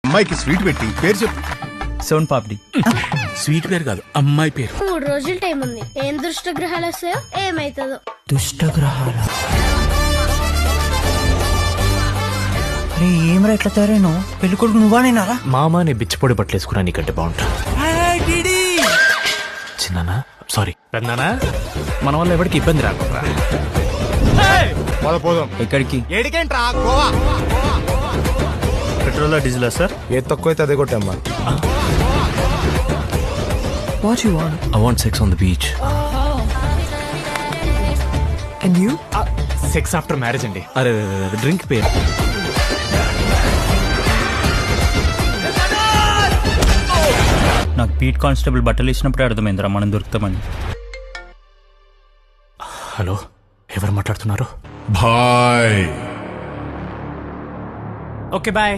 అమ్మాయికి స్వీట్ పెట్టి పేరు చెప్పు. సోన్ పాపిడి. స్వీట్ పేరు కాదు, అమ్మాయి పేరు. 3 రోజులు టైం ఉంది. ఏం దుష్టగ్రహాలు వస్తాయో ఏమైతుందో. దుష్టగ్రహాల ఏమరా ఎట్లా తయారైనా పెళ్లి కొడుకు నువ్వా నేనారా? మామ నీ బిచ్చపొడి బట్టలేసుకున్నా నీకంటే బాగుంటా. చిన్నానా సారీ పెద్దనా, మన వల్ల ఎవరికి ఇబ్బంది రాకుండా. ఎక్కడికి? ఏడికేంట్రా గోవా. పెట్రోల్ డీజిలా సార్? ఏది తక్కువైతే అదే కొట్టమ్మా. What you want? I want sex on the beach. And you? Sex after marriage అండి. అరే డ్రింక్ పేరు. నాకు బీట్ కానిస్టేబుల్ బట్టలు ఇచ్చినప్పుడే అర్థమైందిరా మనం దొరుకుతామని. హలో, ఎవరు మాట్లాడుతున్నారు? బాయ్. Okay bye.